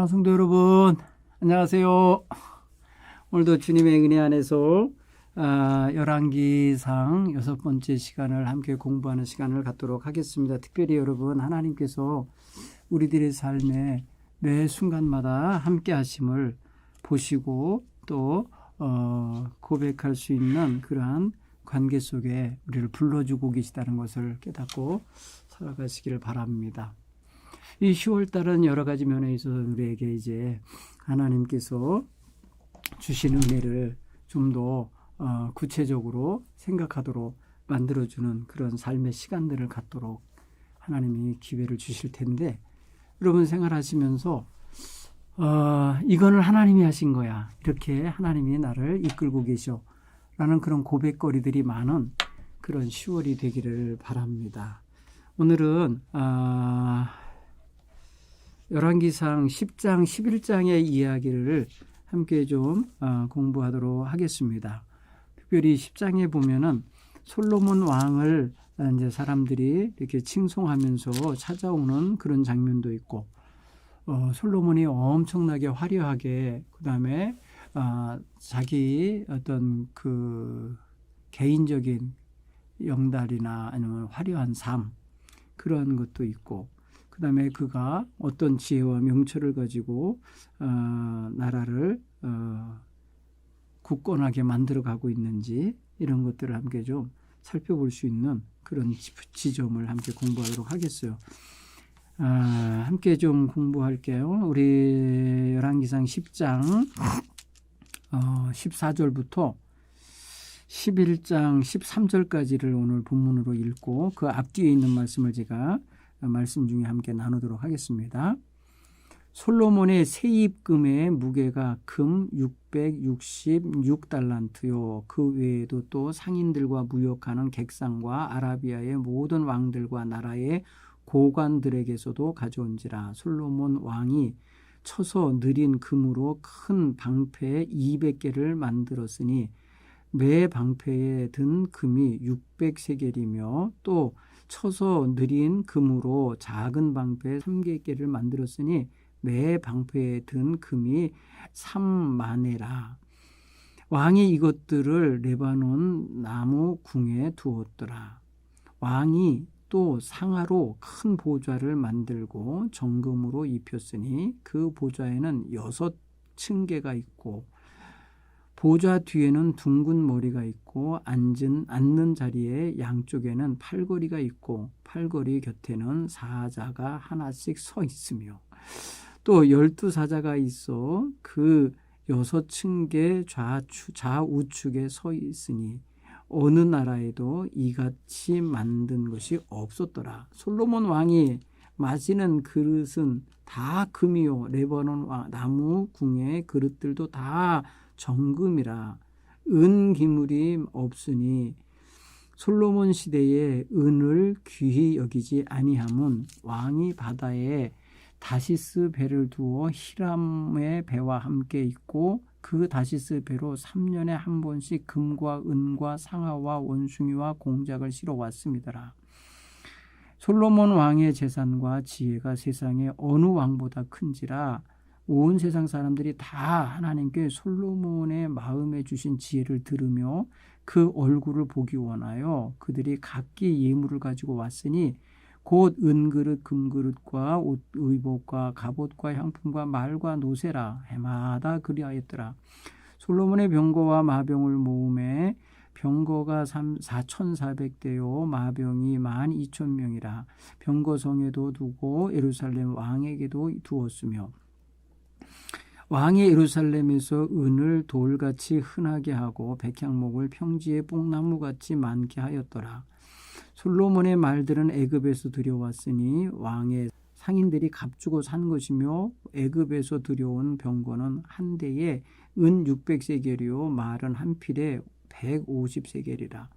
사랑하는 성도 여러분, 안녕하세요. 오늘도 주님의 은혜 안에서 열왕기상 6번째 시간을 함께 공부하는 시간을 갖도록 하겠습니다. 특별히 여러분, 하나님께서 우리들의 삶에 매 순간마다 함께 하심을 보시고 또 고백할 수 있는 그러한 관계 속에 우리를 불러주고 계시다는 것을 깨닫고 살아가시기를 바랍니다. 이 10월달은 여러 가지 면에 있어서 우리에게 이제 하나님께서 주신 은혜를 좀 더 구체적으로 생각하도록 만들어주는 그런 삶의 시간들을 갖도록 하나님이 기회를 주실 텐데, 여러분 생활하시면서 이거는 하나님이 하신 거야, 이렇게 하나님이 나를 이끌고 계셔 라는 그런 고백거리들이 많은 그런 10월이 되기를 바랍니다. 오늘은 열왕기상 10장, 11장의 이야기를 함께 좀 공부하도록 하겠습니다. 특별히 10장에 보면은 솔로몬 왕을 이제 사람들이 이렇게 칭송하면서 찾아오는 그런 장면도 있고, 솔로몬이 엄청나게 화려하게, 그 다음에 자기 어떤 그 개인적인 영달이나 아니면 화려한 삶, 그런 것도 있고, 그 다음에 그가 어떤 지혜와 명철을 가지고 나라를 굳건하게 만들어가고 있는지, 이런 것들을 함께 좀 살펴볼 수 있는 그런 지점을 함께 공부하도록 하겠어요. 함께 좀 공부할게요. 우리 열왕기상 10장 14절부터 11장 13절까지를 오늘 본문으로 읽고, 그 앞뒤에 있는 말씀을 제가 말씀 중에 함께 나누도록 하겠습니다. 솔로몬의 세입금의 무게가 금 666달란트요. 그 외에도 또 상인들과 무역하는 객상과 아라비아의 모든 왕들과 나라의 고관들에게서도 가져온지라. 솔로몬 왕이 쳐서 느린 금으로 큰 방패 200개를 만들었으니 매 방패에 든 금이 600세겔이며, 또 쳐서 느린 금으로 작은 방패 3개를 만들었으니 매 방패에 든 금이 3만에라. 왕이 이것들을 레바논 나무 궁에 두었더라. 왕이 또 상아로 큰 보좌를 만들고 정금으로 입혔으니 그 보좌에는 6층계가 있고, 보좌 뒤에는 둥근 머리가 있고, 앉는 자리에 양쪽에는 팔걸이가 있고, 팔걸이 곁에는 사자가 하나씩 서 있으며, 또 12사자가 있어 그 6층계 좌우측에 서 있으니 어느 나라에도 이같이 만든 것이 없었더라. 솔로몬 왕이 마시는 그릇은 다 금이요, 레바논 나무 궁의 그릇들도 다 정금이라. 은 기물이 없으니 솔로몬 시대에 은을 귀히 여기지 아니함은 왕이 바다에 다시스 배를 두어 히람의 배와 함께 있고, 그 다시스 배로 3년에 한 번씩 금과 은과 상아와 원숭이와 공작을 실어 왔습니다. 솔로몬 왕의 재산과 지혜가 세상에 어느 왕보다 큰지라. 온 세상 사람들이 다 하나님께 솔로몬의 마음에 주신 지혜를 들으며 그 얼굴을 보기 원하여 그들이 각기 예물을 가지고 왔으니 곧 은그릇 금그릇과 옷 의복과 갑옷과 향품과 말과 노새라. 해마다 그리하였더라. 솔로몬의 병거와 마병을 모음에 병거가 4,400대요 마병이 12,000명이라. 병거성에도 두고 예루살렘 왕에게도 두었으며, 왕이 예루살렘에서 은을 돌같이 흔하게 하고 백향목을 평지에 뽕나무같이 많게 하였더라. 솔로몬의 말들은 애굽에서 들여왔으니 왕의 상인들이 값주고 산 것이며, 애굽에서 들여온 병거는 한 대에 은 600세겔이요 말은 한 필에 150세겔이라.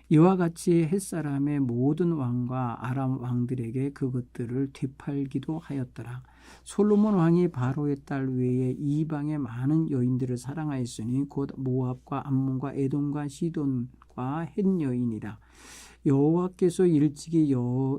이와 같이 햇사람의 모든 왕과 아람 왕들에게 그것들을 되팔기도 하였더라. 솔로몬 왕이 바로의 딸 외에 이방의 많은 여인들을 사랑하였으니 곧 모압과 암몬과 에돔과 시돈과 헷 여인이라. 여호와께서 일찍이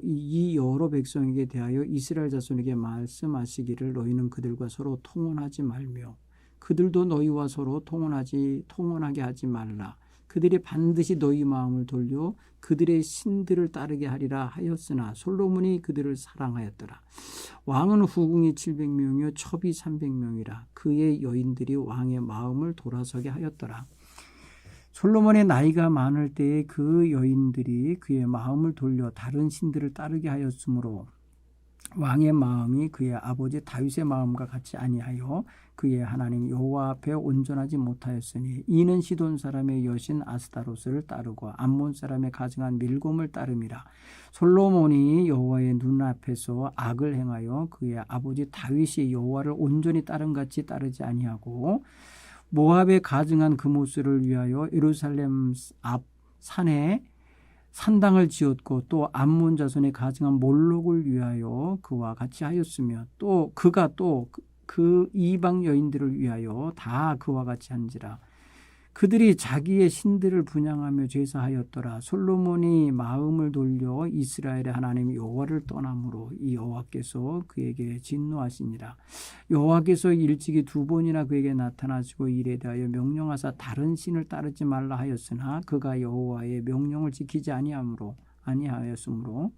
이 여러 백성에게 대하여 이스라엘 자손에게 말씀하시기를 너희는 그들과 서로 통혼하지 말며 그들도 너희와 서로 통혼하게 하지 말라. 그들이 반드시 너희 마음을 돌려 그들의 신들을 따르게 하리라 하였으나 솔로몬이 그들을 사랑하였더라. 왕은 후궁이 700명이요 첩이 300명이라. 그의 여인들이 왕의 마음을 돌아서게 하였더라. 솔로몬의 나이가 많을 때에 그 여인들이 그의 마음을 돌려 다른 신들을 따르게 하였으므로 왕의 마음이 그의 아버지 다윗의 마음과 같이 아니하여 그의 하나님 여호와 앞에 온전하지 못하였으니 이는 시돈 사람의 여신 아스타로스를 따르고 암몬 사람의 가증한 밀곰을 따름이라. 솔로몬이 여호와의 눈앞에서 악을 행하여 그의 아버지 다윗이 여호와를 온전히 따름같이 따르지 아니하고 모압의 가증한 금오스를 위하여 예루살렘 앞 산에 산당을 지었고 또 암몬 자손의 가증한 몰록을 위하여 그와 같이 하였으며 또 그가 또 그 이방 여인들을 위하여 다 그와 같이 한지라. 그들이 자기의 신들을 분향하며 제사하였더라. 솔로몬이 마음을 돌려 이스라엘의 하나님 여호와를 떠남으로 이 여호와께서 그에게 진노하시니라. 여호와께서 일찍이 2번이나 그에게 나타나시고 이에 대하여 명령하사 다른 신을 따르지 말라 하였으나 그가 여호와의 명령을 지키지 아니하였으므로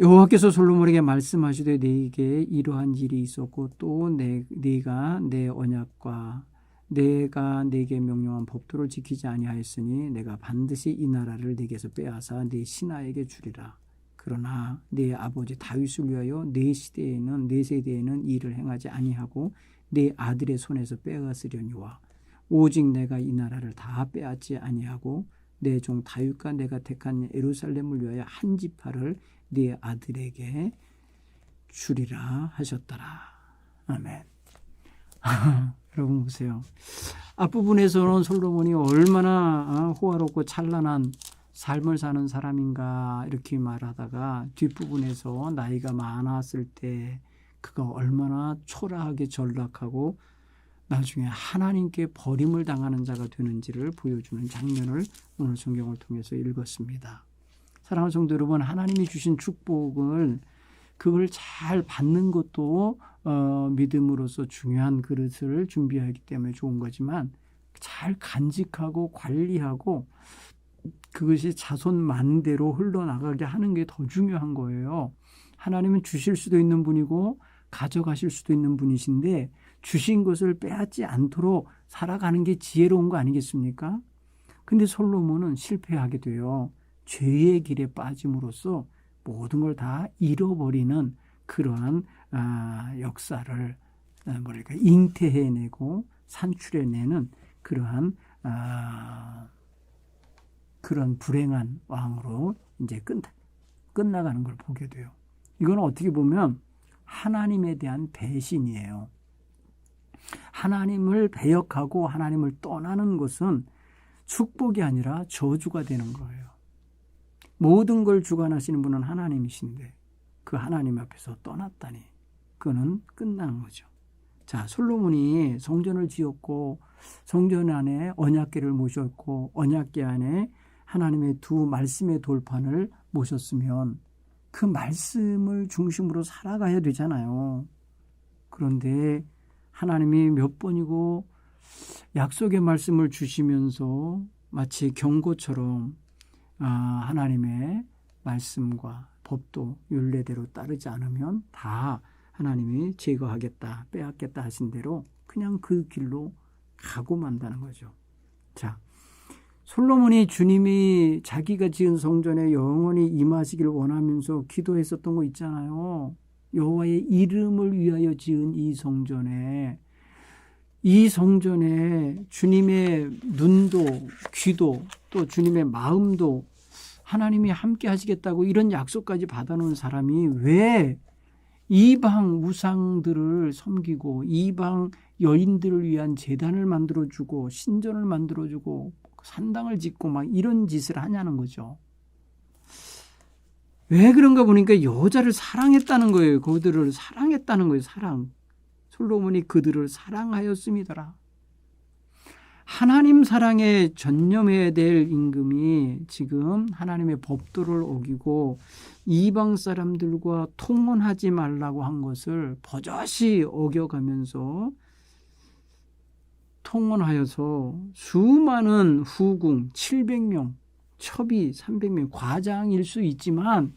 여호와께서 솔로몬에게 말씀하시되 네게 이러한 일이 있었고 또 네가 내 언약과 내가 네게 명령한 법도를 지키지 아니하였으니 내가 반드시 이 나라를 네게서 빼앗아 네 신하에게 주리라. 그러나 네 아버지 다윗을 위하여 네 세대에는 일을 행하지 아니하고 네 아들의 손에서 빼앗으려니와 오직 내가 이 나라를 다 빼앗지 아니하고 내 종 다윗과 내가 택한 예루살렘을 위하여 한 지파를 네 아들에게 주리라 하셨더라. 아멘. 여러분 보세요. 앞부분에서는 솔로몬이 얼마나 호화롭고 찬란한 삶을 사는 사람인가 이렇게 말하다가 뒷부분에서 나이가 많았을 때 그가 얼마나 초라하게 전락하고 나중에 하나님께 버림을 당하는 자가 되는지를 보여주는 장면을 오늘 성경을 통해서 읽었습니다. 사랑하는 성도 여러분, 하나님이 주신 축복을 그걸 잘 받는 것도 믿음으로서 중요한 그릇을 준비하기 때문에 좋은 거지만 잘 간직하고 관리하고 그것이 자손 만대로 흘러나가게 하는 게 더 중요한 거예요. 하나님은 주실 수도 있는 분이고 가져가실 수도 있는 분이신데 주신 것을 빼앗지 않도록 살아가는 게 지혜로운 거 아니겠습니까? 근데 솔로몬은 실패하게 돼요. 죄의 길에 빠짐으로써 모든 걸 다 잃어버리는 그러한 역사를 잉태해내고 산출해내는 그러한 그런 불행한 왕으로 이제 끝나가는 걸 보게 돼요. 이건 어떻게 보면 하나님에 대한 배신이에요. 하나님을 배역하고 하나님을 떠나는 것은 축복이 아니라 저주가 되는 거예요. 모든 걸 주관하시는 분은 하나님이신데 그 하나님 앞에서 떠났다니 그거는 끝나는 거죠. 자, 솔로몬이 성전을 지었고 성전 안에 언약궤를 모셨고 언약궤 안에 하나님의 두 말씀의 돌판을 모셨으면 그 말씀을 중심으로 살아가야 되잖아요. 그런데 하나님이 몇 번이고 약속의 말씀을 주시면서 마치 경고처럼 하나님의 말씀과 법도 율례대로 따르지 않으면 다 하나님이 제거하겠다, 빼앗겠다 하신 대로 그냥 그 길로 가고 만다는 거죠. 자, 솔로몬이 주님이 자기가 지은 성전에 영원히 임하시기를 원하면서 기도했었던 거 있잖아요. 여호와의 이름을 위하여 지은 이 성전에 주님의 눈도 귀도 또 주님의 마음도 하나님이 함께 하시겠다고 이런 약속까지 받아놓은 사람이 왜 이방 우상들을 섬기고 이방 여인들을 위한 제단을 만들어주고 신전을 만들어주고 산당을 짓고 막 이런 짓을 하냐는 거죠. 왜 그런가 보니까 여자를 사랑했다는 거예요. 그들을 사랑했다는 거예요. 솔로몬이 그들을 사랑하였음이더라. 하나님 사랑에 전념해야 될 임금이 지금 하나님의 법도를 어기고 이방 사람들과 통혼하지 말라고 한 것을 버젓이 어겨가면서 통혼하여서 수많은 후궁 700명, 첩이 300명, 과장일 수 있지만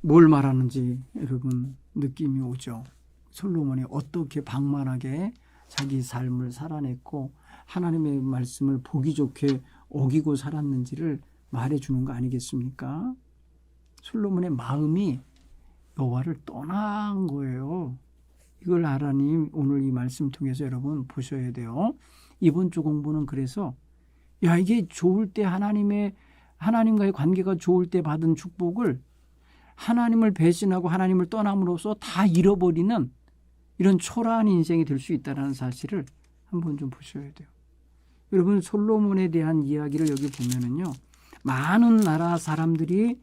뭘 말하는지 여러분 느낌이 오죠. 솔로몬이 어떻게 방만하게 자기 삶을 살아냈고 하나님의 말씀을 보기 좋게 어기고 살았는지를 말해주는 거 아니겠습니까? 솔로몬의 마음이 여호와를 떠난 거예요. 이걸 하나님 오늘 이 말씀 통해서 여러분 보셔야 돼요. 이번 주 공부는 그래서 이게 좋을 때 하나님과의 관계가 좋을 때 받은 축복을 하나님을 배신하고 하나님을 떠남으로써 다 잃어버리는 이런 초라한 인생이 될 수 있다는 사실을 한번 좀 보셔야 돼요. 여러분 솔로몬에 대한 이야기를 여기 보면은요. 많은 나라 사람들이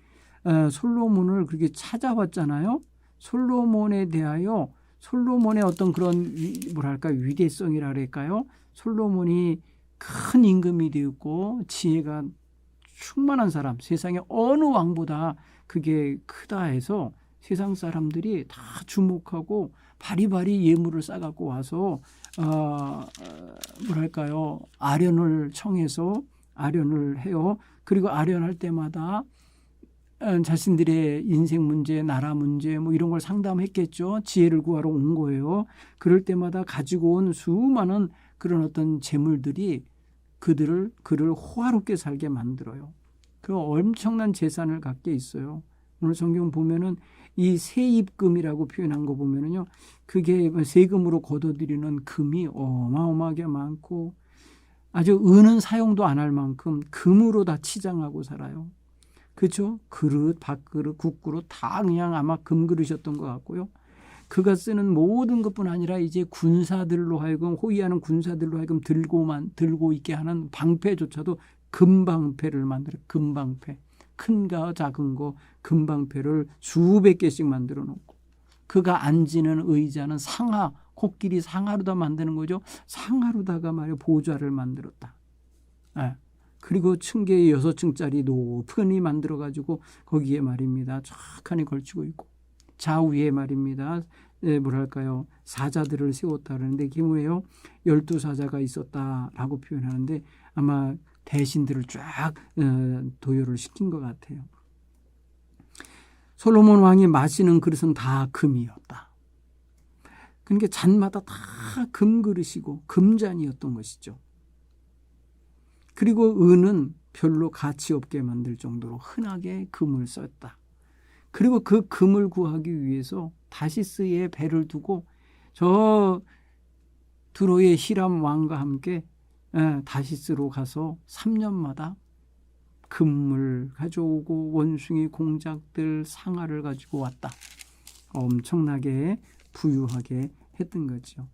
솔로몬을 그렇게 찾아왔잖아요. 솔로몬에 대하여 솔로몬의 어떤 그런 위대성이라 그럴까요? 솔로몬이 큰 임금이 되었고 지혜가 충만한 사람, 세상에 어느 왕보다 그게 크다 해서 세상 사람들이 다 주목하고 바리바리 예물을 싸갖고 와서 아련을 청해서 아련을 해요. 그리고 아련할 때마다 자신들의 인생 문제, 나라 문제 뭐 이런 걸 상담했겠죠. 지혜를 구하러 온 거예요. 그럴 때마다 가지고 온 수많은 그런 어떤 재물들이 그를 호화롭게 살게 만들어요. 그 엄청난 재산을 갖게 있어요. 오늘 성경 보면은 이 세입금이라고 표현한 거 보면은요, 그게 세금으로 거둬들이는 금이 어마어마하게 많고 아주 은은 사용도 안 할 만큼 금으로 다 치장하고 살아요. 그렇죠? 그릇, 밥그릇, 국그릇 다 그냥 아마 금그릇이었던 것 같고요. 그가 쓰는 모든 것뿐 아니라 이제 군사들로 하여금 호위하는 군사들로 하여금 들고 있게 하는 방패조차도 금방패를 만들어요. 금방패. 큰 거 작은 거 금방패를 수백 개씩 만들어 놓고 그가 앉는 의자는 상하, 코끼리 상하로다 만드는 거죠. 상하로다가 말이야 보좌를 만들었다. 그리고 층계 6층짜리 높은이 만들어가지고 거기에 말입니다. 쫙하니 걸치고 있고 좌우에 말입니다. 사자들을 세웠다 그러는데 그게 뭐예요? 12사자가 있었다라고 표현하는데 아마 대신들을 쫙 도열을 시킨 것 같아요. 솔로몬 왕이 마시는 그릇은 다 금이었다. 그러니까 잔마다 다 금그릇이고 금잔이었던 것이죠. 그리고 은은 별로 가치 없게 만들 정도로 흔하게 금을 썼다. 그리고 그 금을 구하기 위해서 다시스에 배를 두고 저 두로의 히람 왕과 함께 다시스로 가서 3년마다 금을 가져오고 원숭이 공작들 상아를 가지고 왔다. 엄청나게 부유하게 했던 거죠.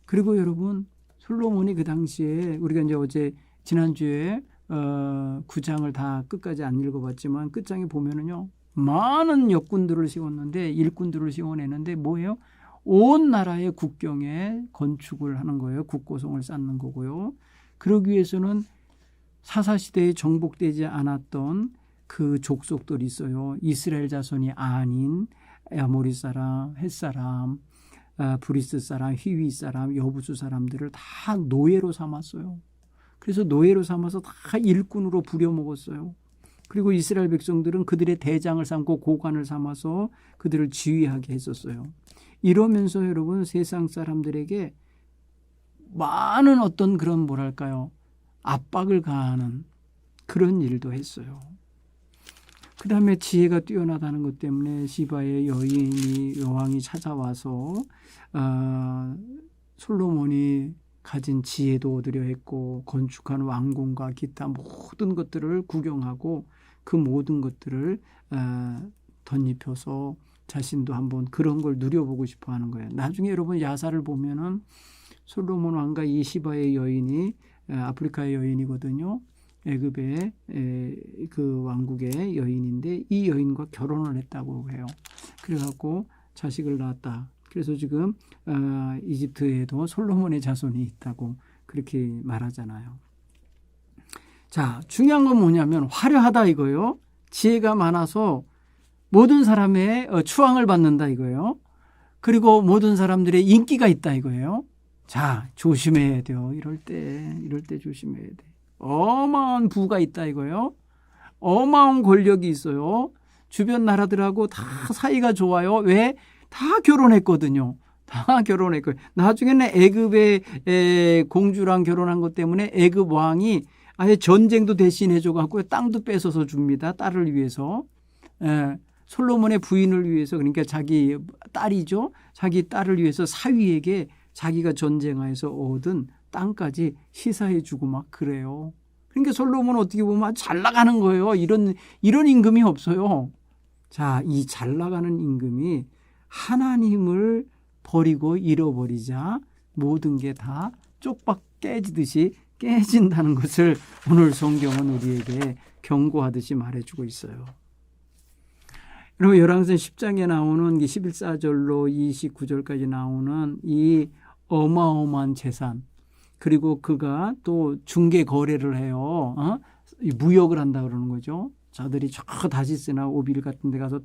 그리고 여러분 솔로몬이 그 당시에 우리가 이제 지난주에 9장을 다 끝까지 안 읽어봤지만 끝장에 보면은요 많은 역군들을 세웠는데 일꾼들을 세워내는데 뭐예요? 온 나라의 국경에 건축을 하는 거예요. 국고성을 쌓는 거고요. 그러기 위해서는 사사시대에 정복되지 않았던 그 족속들이 있어요. 이스라엘 자손이 아닌 아모리 사람, 헷 사람, 브리스 사람, 히위 사람, 여부수 사람들을 다 노예로 삼았어요. 그래서 노예로 삼아서 다 일꾼으로 부려먹었어요. 그리고 이스라엘 백성들은 그들의 대장을 삼고 고관을 삼아서 그들을 지휘하게 했었어요. 이러면서 여러분 세상 사람들에게 많은 어떤 그런 압박을 가하는 그런 일도 했어요. 그 다음에 지혜가 뛰어나다는 것 때문에 시바의 여왕이 찾아와서 솔로몬이 가진 지혜도 얻으려 했고 건축한 왕궁과 기타 모든 것들을 구경하고 그 모든 것들을 덧입혀서 자신도 한번 그런 걸 누려보고 싶어 하는 거예요. 나중에 여러분 야사를 보면은 솔로몬 왕과 이 시바의 여인이 아프리카의 여인이거든요. 애굽의 그 왕국의 여인인데 이 여인과 결혼을 했다고 해요. 그래갖고 자식을 낳았다. 그래서 지금 이집트에도 솔로몬의 자손이 있다고 그렇게 말하잖아요. 자, 중요한 건 뭐냐면 화려하다 이거요. 지혜가 많아서 모든 사람의 추앙을 받는다 이거예요. 그리고 모든 사람들의 인기가 있다 이거예요. 자, 조심해야 돼요. 이럴 때 조심해야 돼. 어마어마한 부가 있다 이거예요. 어마어마한 권력이 있어요. 주변 나라들하고 다 사이가 좋아요. 왜? 다 결혼했거든요. 다 결혼했고 나중에는 애굽의 공주랑 결혼한 것 때문에 애굽 왕이 아예 전쟁도 대신해줘 갖고 땅도 뺏어서 줍니다. 딸을 위해서. 솔로몬의 부인을 위해서 그러니까 자기 딸이죠. 자기 딸을 위해서 사위에게 자기가 전쟁하에서 얻은 땅까지 시사해주고 막 그래요. 그러니까 솔로몬은 어떻게 보면 아주 잘 나가는 거예요. 이런 임금이 없어요. 자, 이 잘 나가는 임금이 하나님을 버리고 잃어버리자 모든 게 다 쪽박 깨지듯이 깨진다는 것을 오늘 성경은 우리에게 경고하듯이 말해주고 있어요. 여러분 열왕기상 10장에 나오는 11사절로 29절까지 나오는 이 어마어마한 재산 그리고 그가 또 중개 거래를 해요. 무역을 한다 그러는 거죠. 저들이 저 다시스나 오빌 같은 데 가서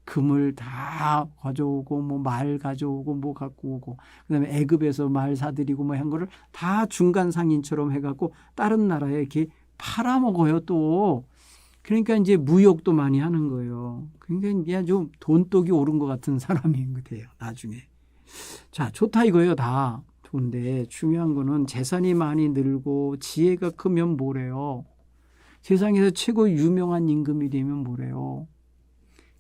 금을 다 가져오고 뭐 말 가져오고 뭐 갖고 오고 그다음에 애굽에서 말 사들이고 뭐 한 거를 다 중간 상인처럼 해갖고 다른 나라에 이렇게 팔아먹어요 또. 그러니까 이제 무역도 많이 하는 거예요. 그러니까 그냥 좀 돈독이 오른 것 같은 사람인 것 같아요. 나중에. 자, 좋다 이거예요 다. 좋은데 중요한 거는 재산이 많이 늘고 지혜가 크면 뭐래요? 세상에서 최고 유명한 임금이 되면 뭐래요?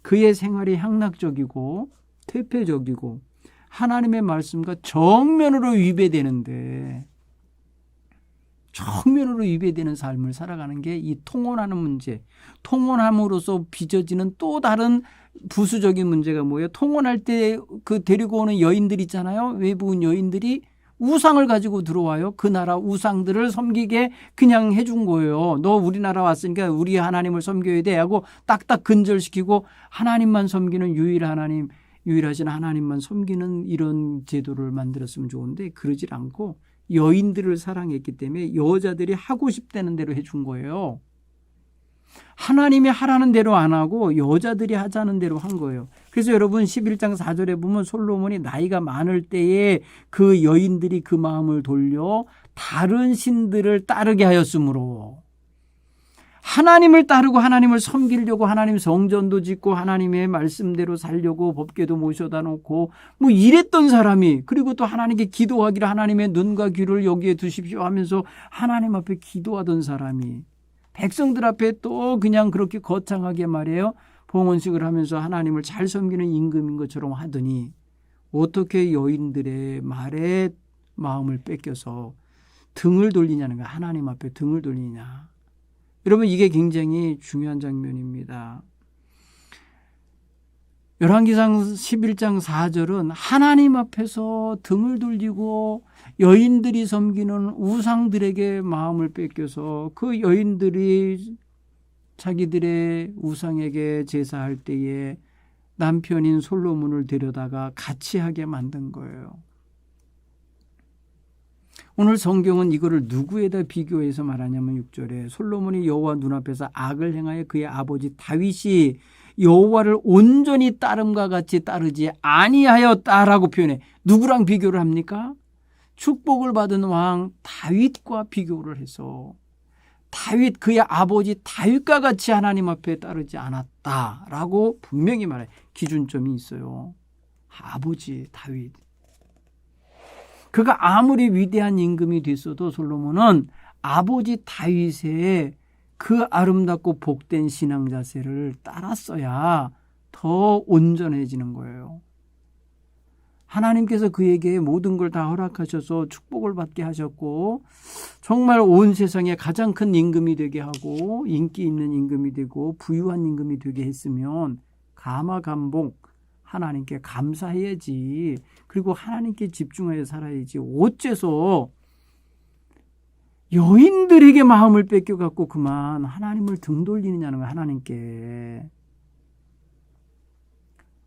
그의 생활이 향락적이고 퇴폐적이고 하나님의 말씀과 정면으로 위배되는 삶을 살아가는 게 이 통혼하는 문제. 통혼함으로써 빚어지는 또 다른 부수적인 문제가 뭐예요? 통혼할 때 그 데리고 오는 여인들 있잖아요. 외부인 여인들이 우상을 가지고 들어와요. 그 나라 우상들을 섬기게 그냥 해준 거예요. 너 우리나라 왔으니까 우리 하나님을 섬겨야 돼 하고 딱딱 근절시키고 하나님만 섬기는 유일하신 하나님만 섬기는 이런 제도를 만들었으면 좋은데 그러질 않고 여인들을 사랑했기 때문에 여자들이 하고 싶다는 대로 해준 거예요. 하나님이 하라는 대로 안 하고 여자들이 하자는 대로 한 거예요. 그래서 여러분 11장 4절에 보면 솔로몬이 나이가 많을 때에 그 여인들이 그 마음을 돌려 다른 신들을 따르게 하였으므로 하나님을 따르고 하나님을 섬기려고 하나님 성전도 짓고 하나님의 말씀대로 살려고 법궤도 모셔다 놓고 뭐 이랬던 사람이 그리고 또 하나님께 기도하기를 하나님의 눈과 귀를 여기에 두십시오 하면서 하나님 앞에 기도하던 사람이 백성들 앞에 또 그냥 그렇게 거창하게 말해요. 봉헌식을 하면서 하나님을 잘 섬기는 임금인 것처럼 하더니 어떻게 여인들의 말에 마음을 뺏겨서 등을 돌리냐는 거야. 하나님 앞에 등을 돌리냐. 여러분 이게 굉장히 중요한 장면입니다. 열왕기상 11장 4절은 하나님 앞에서 등을 돌리고 여인들이 섬기는 우상들에게 마음을 뺏겨서 그 여인들이 자기들의 우상에게 제사할 때에 남편인 솔로몬을 데려다가 같이 하게 만든 거예요. 오늘 성경은 이거를 누구에다 비교해서 말하냐면 6절에 솔로몬이 여호와 눈앞에서 악을 행하여 그의 아버지 다윗이 여호와를 온전히 따름과 같이 따르지 아니하였다라고 표현해. 누구랑 비교를 합니까? 축복을 받은 왕 다윗과 비교를 해서 다윗 그의 아버지 다윗과 같이 하나님 앞에 따르지 않았다라고 분명히 말해. 기준점이 있어요. 아버지 다윗. 그가 아무리 위대한 임금이 됐어도 솔로몬은 아버지 다윗의 그 아름답고 복된 신앙 자세를 따랐어야 더 온전해지는 거예요. 하나님께서 그에게 모든 걸 다 허락하셔서 축복을 받게 하셨고 정말 온 세상에 가장 큰 임금이 되게 하고 인기 있는 임금이 되고 부유한 임금이 되게 했으면 감화감복 하나님께 감사해야지. 그리고 하나님께 집중하여 살아야지. 어째서 여인들에게 마음을 뺏겨갖고 그만 하나님을 등 돌리느냐는 거예요. 하나님께.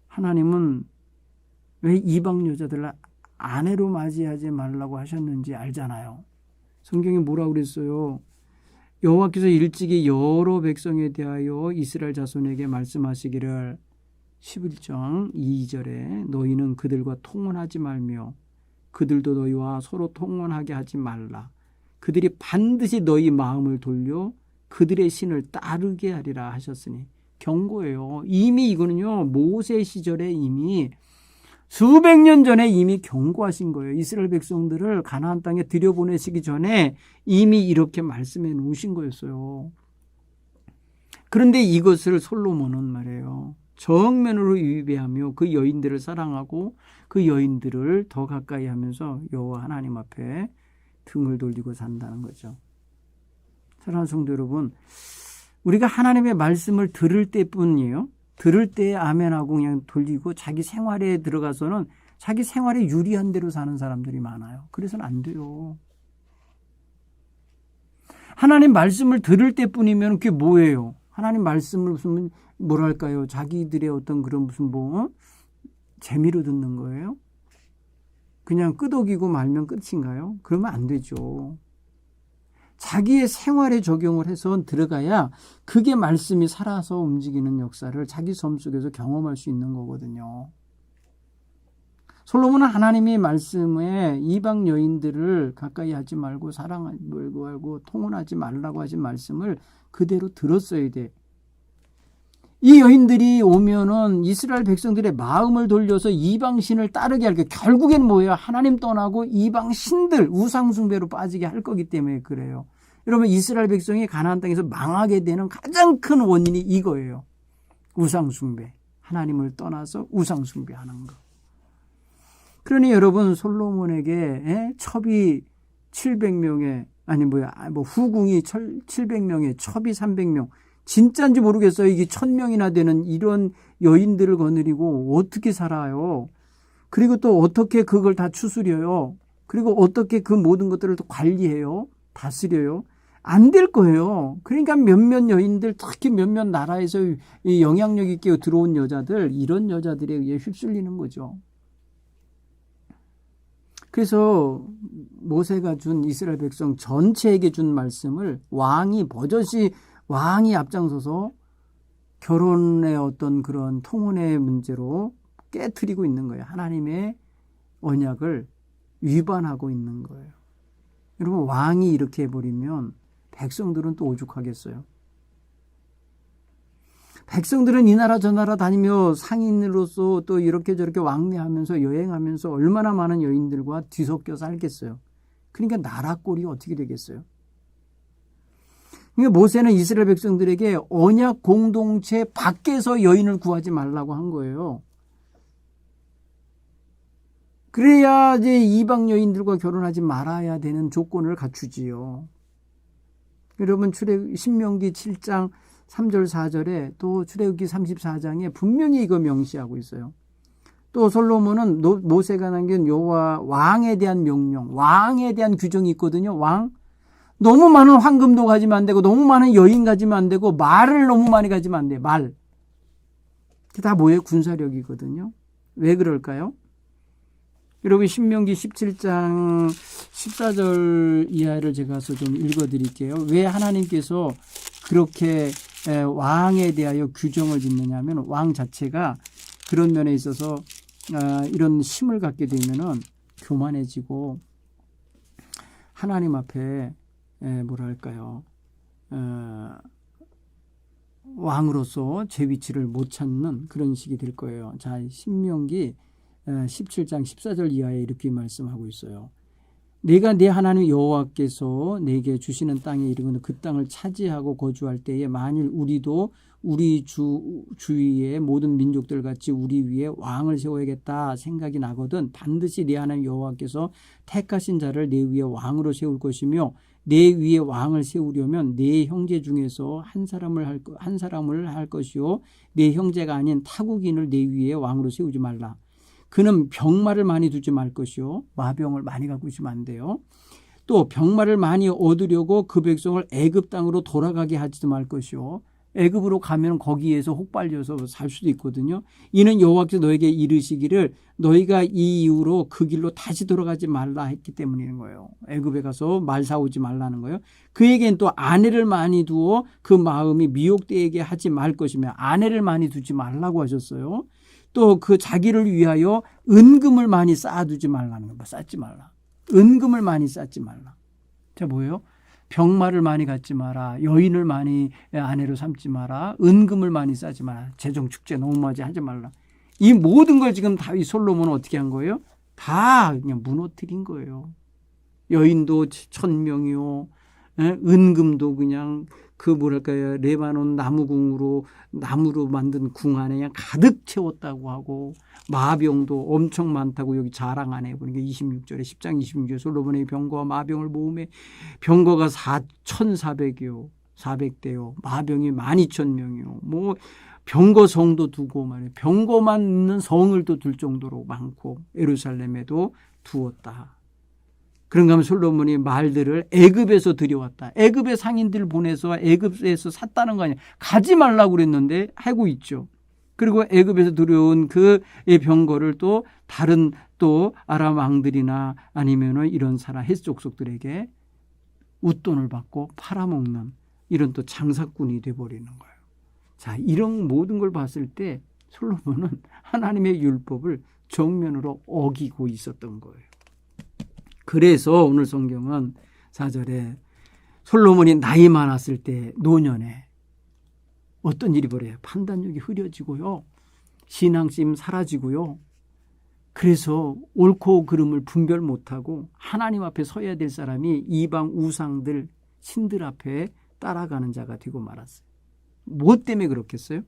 하나님은 왜 이방 여자들을 아내로 맞이하지 말라고 하셨는지 알잖아요. 성경에 뭐라고 그랬어요? 여호와께서 일찍이 여러 백성에 대하여 이스라엘 자손에게 말씀하시기를 11장 2절에 너희는 그들과 통혼하지 말며 그들도 너희와 서로 통혼하게 하지 말라. 그들이 반드시 너희 마음을 돌려 그들의 신을 따르게 하리라 하셨으니 경고예요. 이미 이거는요, 모세 시절에 이미 수백 년 전에 이미 경고하신 거예요. 이스라엘 백성들을 가나안 땅에 들여보내시기 전에 이미 이렇게 말씀해 놓으신 거였어요. 그런데 이것을 솔로몬은 말이에요, 정면으로 위배하며 그 여인들을 사랑하고 그 여인들을 더 가까이 하면서 여호와 하나님 앞에 등을 돌리고 산다는 거죠. 사랑하는 성도 여러분, 우리가 하나님의 말씀을 들을 때뿐이에요. 들을 때 아멘하고 그냥 돌리고 자기 생활에 들어가서는 자기 생활에 유리한 대로 사는 사람들이 많아요. 그래서는 안 돼요. 하나님 말씀을 들을 때뿐이면 그게 뭐예요? 하나님 말씀을 무슨 뭐랄까요? 자기들의 어떤 그런 무슨 재미로 듣는 거예요? 그냥 끄덕이고 말면 끝인가요? 그러면 안 되죠. 자기의 생활에 적용을 해서 들어가야 그게 말씀이 살아서 움직이는 역사를 자기 삶 속에서 경험할 수 있는 거거든요. 솔로몬은 하나님의 말씀에 이방 여인들을 가까이 하지 말고 사랑하지 말고 통혼하지 말라고 하신 말씀을 그대로 들었어야 돼. 이 여인들이 오면은 이스라엘 백성들의 마음을 돌려서 이방 신을 따르게 할 게 결국엔 뭐예요? 하나님 떠나고 이방 신들 우상 숭배로 빠지게 할 거기 때문에 그래요. 여러분, 이스라엘 백성이 가나안 땅에서 망하게 되는 가장 큰 원인이 이거예요. 우상 숭배. 하나님을 떠나서 우상 숭배하는 거. 그러니 여러분, 솔로몬에게 첩이 700명에 후궁이 700명에 첩이 300명. 진짜인지 모르겠어요. 이게 1000명이나 되는 이런 여인들을 거느리고 어떻게 살아요? 그리고 또 어떻게 그걸 다 추스려요? 그리고 어떻게 그 모든 것들을 또 관리해요? 다스려요? 안 될 거예요. 그러니까 몇몇 여인들, 특히 몇몇 나라에서 이 영향력 있게 들어온 여자들, 이런 여자들에 의해 휩쓸리는 거죠. 그래서 모세가 준 이스라엘 백성 전체에게 준 말씀을 왕이 앞장서서 결혼의 어떤 그런 통혼의 문제로 깨트리고 있는 거예요. 하나님의 언약을 위반하고 있는 거예요. 여러분, 왕이 이렇게 해버리면 백성들은 또 오죽하겠어요. 백성들은 이 나라 저 나라 다니며 상인으로서 또 이렇게 저렇게 왕래하면서 여행하면서 얼마나 많은 여인들과 뒤섞여 살겠어요. 그러니까 나라 꼴이 어떻게 되겠어요. 그러니까 모세는 이스라엘 백성들에게 언약 공동체 밖에서 여인을 구하지 말라고 한 거예요. 그래야 이제 이방 여인들과 결혼하지 말아야 되는 조건을 갖추지요. 여러분, 신명기 7장 3절 4절에 또 출애굽기 34장에 분명히 이거 명시하고 있어요. 또 솔로몬은 모세가 남긴 여호와 왕에 대한 명령, 왕에 대한 규정이 있거든요. 왕. 너무 많은 황금도 가지면 안 되고 너무 많은 여인 가지면 안 되고 말을 너무 많이 가지면 안 돼. 말. 그게 다 뭐예요? 군사력이거든요. 왜 그럴까요? 여러분, 신명기 17장 14절 이하를 제가 좀 읽어드릴게요. 왜 하나님께서 그렇게 왕에 대하여 규정을 짓느냐 하면 왕 자체가 그런 면에 있어서 이런 힘을 갖게 되면은 교만해지고 하나님 앞에 왕으로서 제 위치를 못 찾는 그런 식이 될 거예요. 자, 신명기 17장 14절 이하에 이렇게 말씀하고 있어요. 내가 내 하나님 여호와께서 내게 주시는 땅에 이르거든 그 땅을 차지하고 거주할 때에 만일 우리도 우리 주위의 모든 민족들 같이 우리 위에 왕을 세워야겠다 생각이 나거든 반드시 내 하나님 여호와께서 택하신 자를 내 위에 왕으로 세울 것이며 내 위에 왕을 세우려면 내 형제 중에서 한 사람을 할 것이요 내 형제가 아닌 타국인을 내 위에 왕으로 세우지 말라. 그는 병마를 많이 두지 말 것이요 마병을 많이 갖고 있으면 안 돼요. 또 병마를 많이 얻으려고 그 백성을 애굽 땅으로 돌아가게 하지도 말 것이요 애굽으로 가면 거기에서 혹발려서 살 수도 있거든요. 이는 여호와께서 너에게 이르시기를 너희가 이 이후로 그 길로 다시 돌아가지 말라 했기 때문인 거예요. 애굽에 가서 말 사오지 말라는 거예요. 그에겐 또 아내를 많이 두어 그 마음이 미혹되게 하지 말 것이며 아내를 많이 두지 말라고 하셨어요. 또 그 자기를 위하여 은금을 많이 쌓아두지 말라는 거예요. 쌓지 말라. 은금을 많이 쌓지 말라. 자, 뭐예요? 병마를 많이 갖지 마라. 여인을 많이 아내로 삼지 마라. 은금을 많이 쌓지 마라. 재정축제 너무 많이 하지 말라. 이 모든 걸 지금 다윗 솔로몬은 어떻게 한 거예요? 다 그냥 무너뜨린 거예요. 여인도 1000명이요. 은금도 그냥 그 뭐랄까요, 레바논 나무궁으로 나무로 만든 궁 안에 그냥 가득 채웠다고 하고, 마병도 엄청 많다고 여기 자랑하네. 보니까 26절에 10장 26절에 솔로몬의 병거와 마병을 모음에 병거가 1400이요, 400대요, 마병이 12000명이요. 뭐 병거 성도 두고 말이에요. 병거만 있는 성을 또 둘 정도로 많고 예루살렘에도 두었다. 그런가 하면 솔로몬이 말들을 애굽에서 들여왔다. 애굽의 상인들 보내서 애굽에서 샀다는 거 아니야. 가지 말라고 그랬는데 하고 있죠. 그리고 애굽에서 들여온 그 병거를 또 다른 또 아람 왕들이나 아니면은 이런 사람 헷 족속들에게 웃돈을 받고 팔아먹는 이런 또 장사꾼이 돼버리는 거예요. 자, 이런 모든 걸 봤을 때 솔로몬은 하나님의 율법을 정면으로 어기고 있었던 거예요. 그래서 오늘 성경은 4절에 솔로몬이 나이 많았을 때 노년에 어떤 일이 벌어요? 판단력이 흐려지고요. 신앙심 사라지고요. 그래서 옳고 그름을 분별 못하고 하나님 앞에 서야 될 사람이 이방 우상들, 신들 앞에 따라가는 자가 되고 말았어요. 뭐 때문에 그렇겠어요?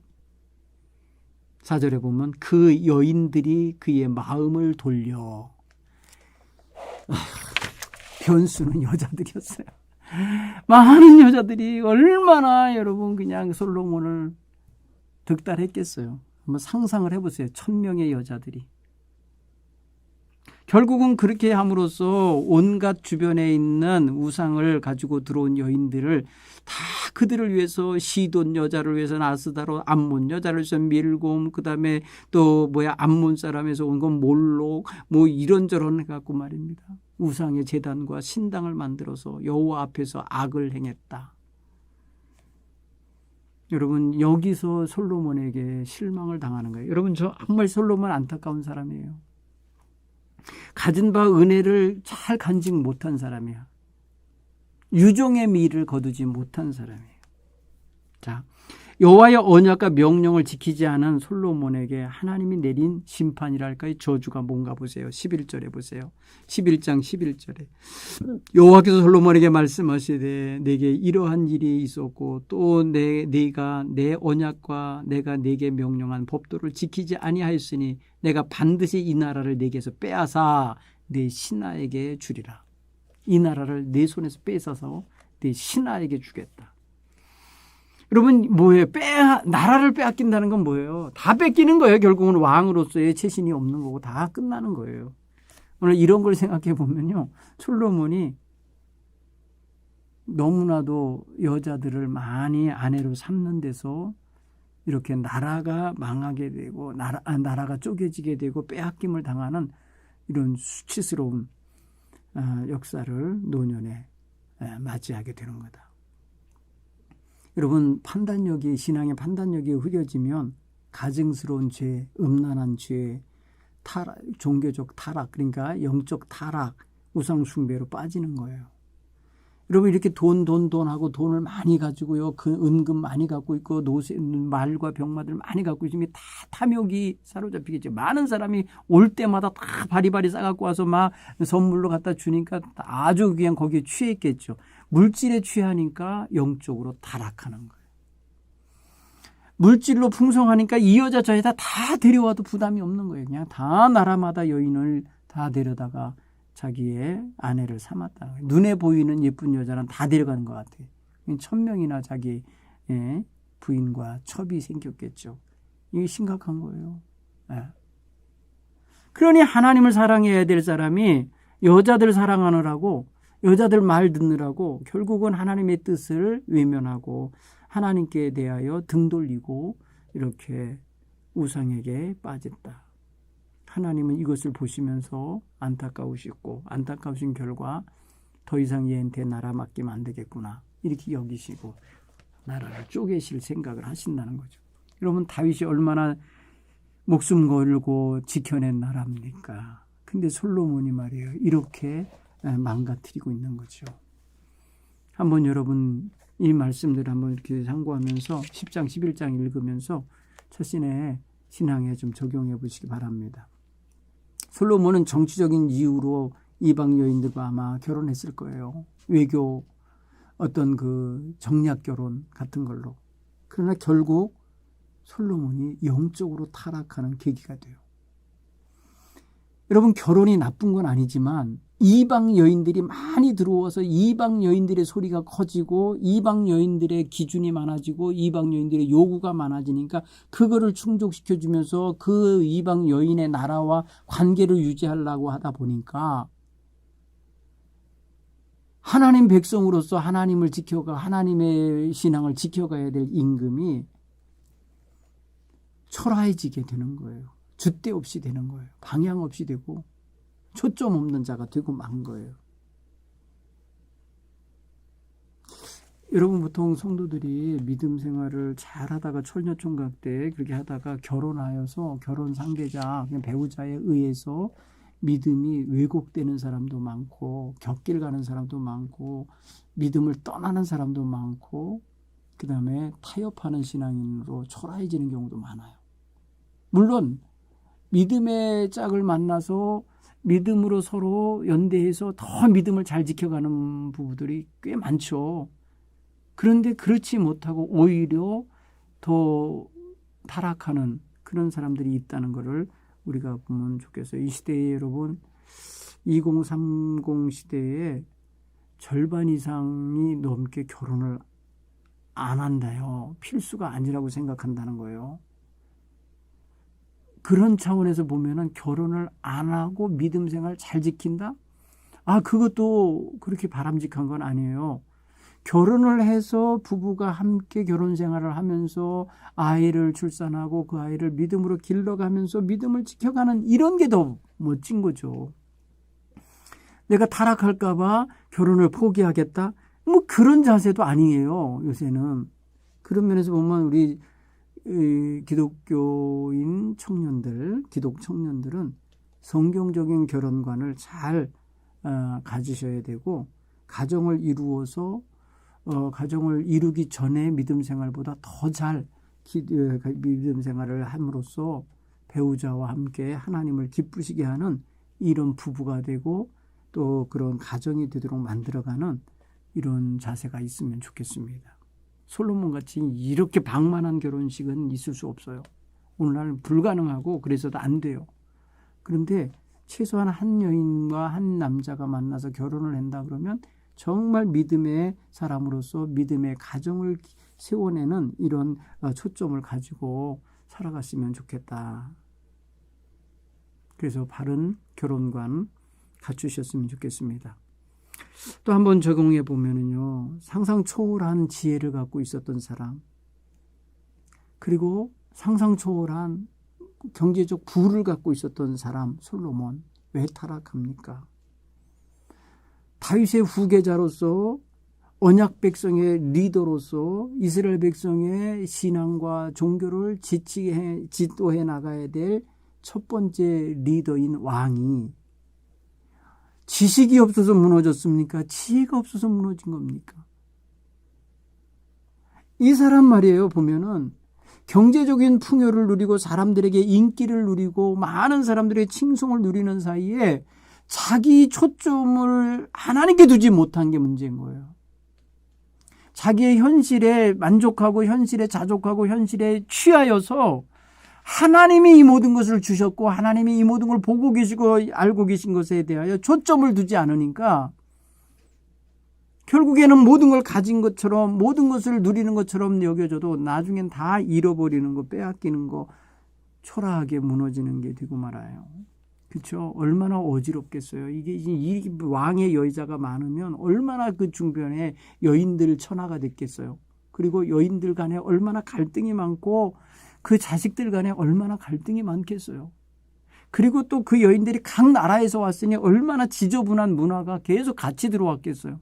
4절에 보면 그 여인들이 그의 마음을 돌려. 변수는 여자들이었어요. 많은 여자들이 얼마나 여러분 그냥 솔로몬을 득달했겠어요. 한번 상상을 해보세요. 1000명의 여자들이. 결국은 그렇게 함으로써 온갖 주변에 있는 우상을 가지고 들어온 여인들을 다 그들을 위해서 시돈 여자를 위해서 아스다로, 암몬 여자를 위해서 밀곰, 그 다음에 또 암몬 사람에서 온 건 몰록, 뭐 이런저런 해갖고 말입니다. 우상의 제단과 신당을 만들어서 여호와 앞에서 악을 행했다. 여러분, 여기서 솔로몬에게 실망을 당하는 거예요. 여러분, 저 정말 솔로몬 안타까운 사람이에요. 가진 바 은혜를 잘 간직 못한 사람이야. 유종의 미를 거두지 못한 사람이에요. 자, 여호와의 언약과 명령을 지키지 않은 솔로몬에게 하나님이 내린 심판이랄까요? 저주가 뭔가 보세요. 11절에 보세요. 11장 11절에 여호와께서 솔로몬에게 말씀하시되 내게 이러한 일이 있었고 또 네가 내 언약과 내가 네게 명령한 법도를 지키지 아니하였으니 내가 반드시 이 나라를 네게서 빼앗아 네 신하에게 주리라. 이 나라를 네 손에서 뺏어서 네 신하에게 주겠다. 여러분, 뭐예요? 나라를 빼앗긴다는 건 뭐예요? 다 뺏기는 거예요. 결국은 왕으로서의 체신이 없는 거고 다 끝나는 거예요. 오늘 이런 걸 생각해 보면요. 솔로몬이 너무나도 여자들을 많이 아내로 삼는 데서 이렇게 나라가 망하게 되고 나라가 쪼개지게 되고 빼앗김을 당하는 이런 수치스러운 역사를 노년에 맞이하게 되는 거다. 여러분, 신앙의 판단력이 흐려지면 가증스러운 죄, 음란한 죄, 타락, 종교적 타락, 그러니까 영적 타락, 우상 숭배로 빠지는 거예요. 여러분, 이렇게 돈 하고 돈을 많이 가지고요, 그 은금 많이 갖고 있고 말과 병마들 많이 갖고 있으면 다 탐욕이 사로잡히겠죠. 많은 사람이 올 때마다 다 바리바리 싸갖고 와서 막 선물로 갖다 주니까 아주 그냥 거기에 취했겠죠. 물질에 취하니까 영적으로 타락하는 거예요. 물질로 풍성하니까 이 여자 저 여자 다 데려와도 부담이 없는 거예요. 그냥 다 나라마다 여인을 다 데려다가 자기의 아내를 삼았다는 거예요. 눈에 보이는 예쁜 여자는 다 데려가는 것 같아요. 1000명이나 자기 부인과 첩이 생겼겠죠. 이게 심각한 거예요. 그러니 하나님을 사랑해야 될 사람이 여자들 사랑하느라고, 여자들 말 듣느라고 결국은 하나님의 뜻을 외면하고 하나님께 대하여 등 돌리고 이렇게 우상에게 빠졌다. 하나님은 이것을 보시면서 안타까우신 결과 더 이상 얘한테 나라 맡기면 안 되겠구나 이렇게 여기시고 나라를 쪼개실 생각을 하신다는 거죠. 여러분 다윗이 얼마나 목숨 걸고 지켜낸 나라입니까? 근데 솔로몬이 말이에요. 이렇게 망가뜨리고 있는 거죠. 한번 여러분 이 말씀들을 한번 이렇게 참고하면서 10장 11장 읽으면서 자신의 신앙에 좀 적용해 보시기 바랍니다. 솔로몬은 정치적인 이유로 이방 여인들과 아마 결혼했을 거예요. 외교 어떤 그 정략 결혼 같은 걸로. 그러나 결국 솔로몬이 영적으로 타락하는 계기가 돼요. 여러분 결혼이 나쁜 건 아니지만 이방 여인들이 많이 들어와서 이방 여인들의 소리가 커지고 이방 여인들의 기준이 많아지고 이방 여인들의 요구가 많아지니까 그거를 충족시켜주면서 그 이방 여인의 나라와 관계를 유지하려고 하다 보니까 하나님 백성으로서 하나님을 지켜가 하나님의 신앙을 지켜가야 될 임금이 초라해지게 되는 거예요. 줏대 없이 되는 거예요. 방향 없이 되고 초점 없는 자가 되고 만 거예요. 여러분 보통 성도들이 믿음 생활을 잘 하다가 철녀총각 때 그렇게 하다가 결혼하여서 결혼 상대자, 배우자에 의해서 믿음이 왜곡되는 사람도 많고 곁길 가는 사람도 많고 믿음을 떠나는 사람도 많고 그 다음에 타협하는 신앙인으로 초라해지는 경우도 많아요. 물론 믿음의 짝을 만나서 믿음으로 서로 연대해서 더 믿음을 잘 지켜가는 부부들이 꽤 많죠. 그런데 그렇지 못하고 오히려 더 타락하는 그런 사람들이 있다는 것을 우리가 보면 좋겠어요. 이 시대에 여러분 2030 시대에 절반 이상이 넘게 결혼을 안 한다요. 필수가 아니라고 생각한다는 거예요. 그런 차원에서 보면은 결혼을 안 하고 믿음 생활 잘 지킨다? 그것도 그렇게 바람직한 건 아니에요. 결혼을 해서 부부가 함께 결혼 생활을 하면서 아이를 출산하고 그 아이를 믿음으로 길러가면서 믿음을 지켜가는 이런 게 더 멋진 거죠. 내가 타락할까 봐 결혼을 포기하겠다? 뭐 그런 자세도 아니에요. 요새는. 그런 면에서 보면 우리 기독교인 청년들, 기독 청년들은 성경적인 결혼관을 잘 가지셔야 되고 가정을 이루어서 가정을 이루기 전에 믿음 생활보다 더 잘 믿음 생활을 함으로써 배우자와 함께 하나님을 기쁘시게 하는 이런 부부가 되고 또 그런 가정이 되도록 만들어가는 이런 자세가 있으면 좋겠습니다. 솔로몬 같이 이렇게 방만한 결혼식은 있을 수 없어요. 오늘날 불가능하고 그래서도 안 돼요. 그런데 최소한 한 여인과 한 남자가 만나서 결혼을 한다 그러면 정말 믿음의 사람으로서 믿음의 가정을 세워내는 이런 초점을 가지고 살아갔으면 좋겠다. 그래서 바른 결혼관 갖추셨으면 좋겠습니다. 또 한번 적용해 보면은요, 상상 초월한 지혜를 갖고 있었던 사람, 그리고 상상 초월한 경제적 부를 갖고 있었던 사람 솔로몬, 왜 타락합니까? 다윗의 후계자로서 언약 백성의 리더로서 이스라엘 백성의 신앙과 종교를 지도해 나가야 될 첫 번째 리더인 왕이 지식이 없어서 무너졌습니까? 지혜가 없어서 무너진 겁니까? 이 사람 말이에요. 보면은 경제적인 풍요를 누리고 사람들에게 인기를 누리고 많은 사람들의 칭송을 누리는 사이에 자기 초점을 하나님께 두지 못한 게 문제인 거예요. 자기의 현실에 만족하고 현실에 자족하고 현실에 취하여서 하나님이 이 모든 것을 주셨고 하나님이 이 모든 걸 보고 계시고 알고 계신 것에 대하여 초점을 두지 않으니까 결국에는 모든 걸 가진 것처럼 모든 것을 누리는 것처럼 여겨져도 나중엔 다 잃어버리는 거, 빼앗기는 거, 초라하게 무너지는 게 되고 말아요. 그렇죠? 얼마나 어지럽겠어요. 이게 이 왕의 여자가 많으면 얼마나 그 중변에 여인들 천하가 됐겠어요. 그리고 여인들 간에 얼마나 갈등이 많고 그 자식들 간에 얼마나 갈등이 많겠어요. 그리고 또 그 여인들이 각 나라에서 왔으니 얼마나 지저분한 문화가 계속 같이 들어왔겠어요.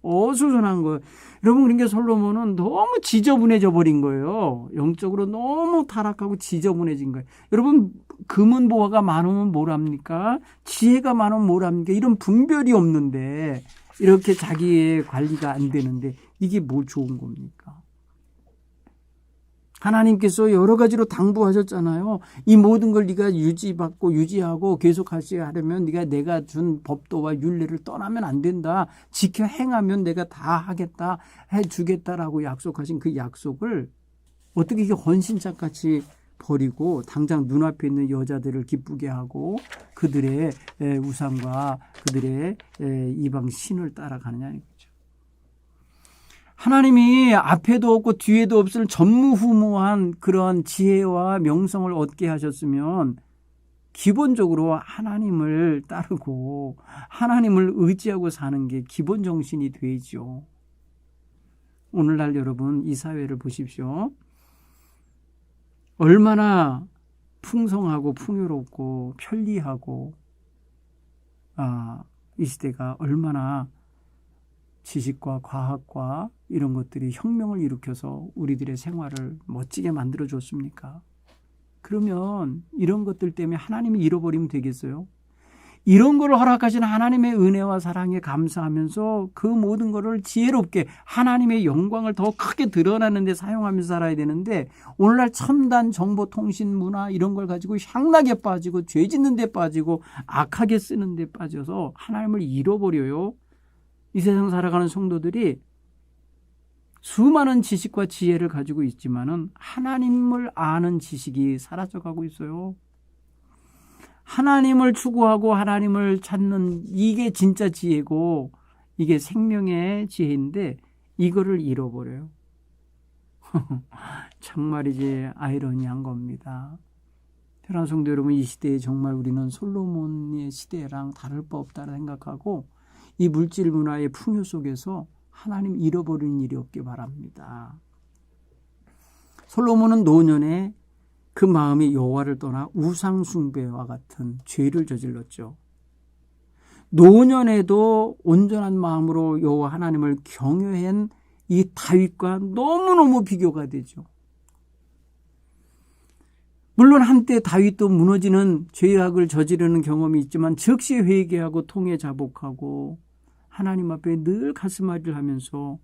어수선한 거예요. 여러분, 그러니까 솔로몬은 너무 지저분해져 버린 거예요. 영적으로 너무 타락하고 지저분해진 거예요. 여러분, 금은 보화가 많으면 뭘 합니까? 지혜가 많으면 뭘 합니까? 이런 분별이 없는데, 이렇게 자기의 관리가 안 되는데 이게 뭐 좋은 겁니까? 하나님께서 여러 가지로 당부하셨잖아요. 이 모든 걸 네가 유지하고 계속 하려면 네가 내가 준 법도와 율례를 떠나면 안 된다. 지켜 행하면 내가 다 하겠다, 해주겠다라고 약속하신 그 약속을 어떻게 이게 헌신짝같이 버리고 당장 눈앞에 있는 여자들을 기쁘게 하고 그들의 우상과 그들의 이방 신을 따라가느냐 이거죠. 하나님이 앞에도 없고 뒤에도 없을 전무후무한 그런 지혜와 명성을 얻게 하셨으면 기본적으로 하나님을 따르고 하나님을 의지하고 사는 게 기본 정신이 되죠. 오늘날 여러분 이 사회를 보십시오. 얼마나 풍성하고 풍요롭고 편리하고 이 시대가 얼마나 지식과 과학과 이런 것들이 혁명을 일으켜서 우리들의 생활을 멋지게 만들어줬습니까? 그러면 이런 것들 때문에 하나님이 잃어버리면 되겠어요? 이런 걸 허락하신 하나님의 은혜와 사랑에 감사하면서 그 모든 것을 지혜롭게 하나님의 영광을 더 크게 드러나는 데 사용하면서 살아야 되는데 오늘날 첨단 정보통신 문화 이런 걸 가지고 향락에 빠지고 죄 짓는 데 빠지고 악하게 쓰는 데 빠져서 하나님을 잃어버려요. 이 세상 살아가는 성도들이 수많은 지식과 지혜를 가지고 있지만은 하나님을 아는 지식이 사라져가고 있어요. 하나님을 추구하고 하나님을 찾는 이게 진짜 지혜고 이게 생명의 지혜인데 이거를 잃어버려요. 정말이지 아이러니한 겁니다. 사랑하는 성도 여러분, 이 시대에 정말 우리는 솔로몬의 시대랑 다를 바 없다고 생각하고 이 물질 문화의 풍요 속에서 하나님 잃어버리는 일이 없기 바랍니다. 솔로몬은 노년에 그 마음이 여호와를 떠나 우상 숭배와 같은 죄를 저질렀죠. 노년에도 온전한 마음으로 여호와 하나님을 경외한 이 다윗과 너무너무 비교가 되죠. 물론 한때 다윗도 무너지는 죄악을 저지르는 경험이 있지만 즉시 회개하고 통해 자복하고 하나님 앞에 늘 가슴앓이를 하면서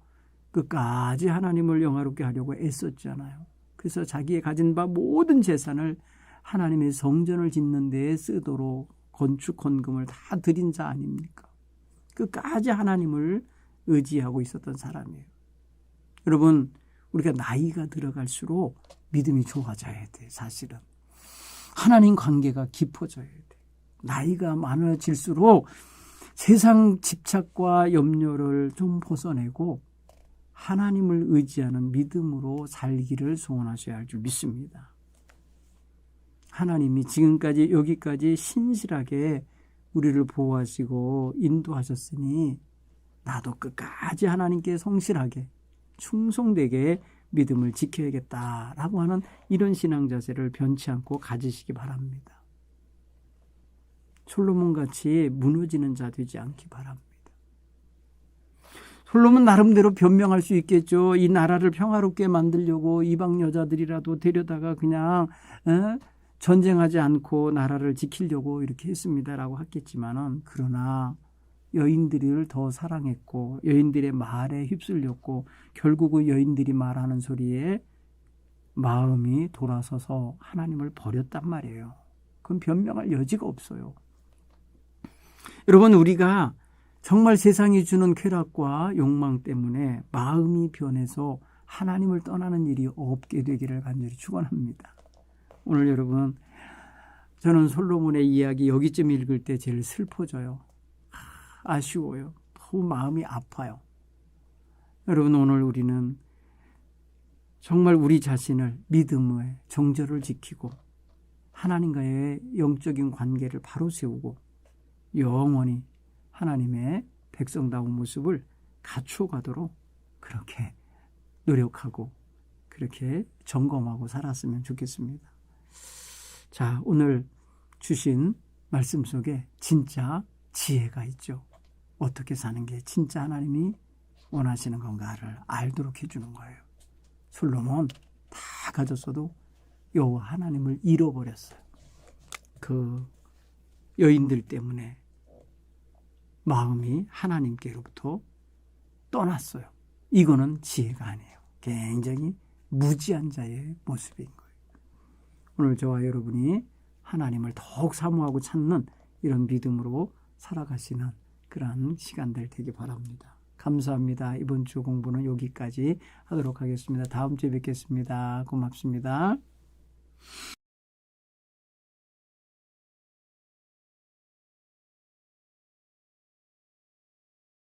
끝까지 하나님을 영화롭게 하려고 애썼잖아요. 그래서 자기의 가진 바 모든 재산을 하나님의 성전을 짓는 데에 쓰도록 건축 헌금을 다 드린 자 아닙니까? 끝까지 하나님을 의지하고 있었던 사람이에요. 여러분, 우리가 나이가 들어갈수록 믿음이 좋아져야 돼. 사실은 하나님 관계가 깊어져야 돼. 나이가 많아질수록 세상 집착과 염려를 좀 벗어내고 하나님을 의지하는 믿음으로 살기를 소원하셔야 할 줄 믿습니다. 하나님이 지금까지 여기까지 신실하게 우리를 보호하시고 인도하셨으니 나도 끝까지 하나님께 성실하게 충성되게 믿음을 지켜야겠다라고 하는 이런 신앙 자세를 변치 않고 가지시기 바랍니다. 솔로몬같이 무너지는 자 되지 않기 바랍니다. 솔로몬 나름대로 변명할 수 있겠죠. 이 나라를 평화롭게 만들려고 이방 여자들이라도 데려다가 그냥 전쟁하지 않고 나라를 지키려고 이렇게 했습니다라고 했겠지만은 그러나 여인들을 더 사랑했고 여인들의 말에 휩쓸렸고 결국은 여인들이 말하는 소리에 마음이 돌아서서 하나님을 버렸단 말이에요. 그건 변명할 여지가 없어요. 여러분, 우리가 정말 세상이 주는 쾌락과 욕망 때문에 마음이 변해서 하나님을 떠나는 일이 없게 되기를 간절히 축원합니다. 오늘 여러분, 저는 솔로몬의 이야기 여기쯤 읽을 때 제일 슬퍼져요. 아쉬워요. 너무 마음이 아파요. 여러분, 오늘 우리는 정말 우리 자신을 믿음의 정절을 지키고 하나님과의 영적인 관계를 바로 세우고 영원히 하나님의 백성다운 모습을 갖추어 가도록 그렇게 노력하고 그렇게 점검하고 살았으면 좋겠습니다. 자, 오늘 주신 말씀 속에 진짜 지혜가 있죠. 어떻게 사는 게 진짜 하나님이 원하시는 건가를 알도록 해주는 거예요. 솔로몬 다 가졌어도 여호와 하나님을 잃어버렸어요. 그 여인들 때문에 마음이 하나님께로부터 떠났어요. 이거는 지혜가 아니에요. 굉장히 무지한 자의 모습인 거예요. 오늘 저와 여러분이 하나님을 더욱 사모하고 찾는 이런 믿음으로 살아가시는 그러한 시간들 되기 바랍니다. 감사합니다. 이번 주 공부는 여기까지 하도록 하겠습니다. 다음 주에 뵙겠습니다. 고맙습니다.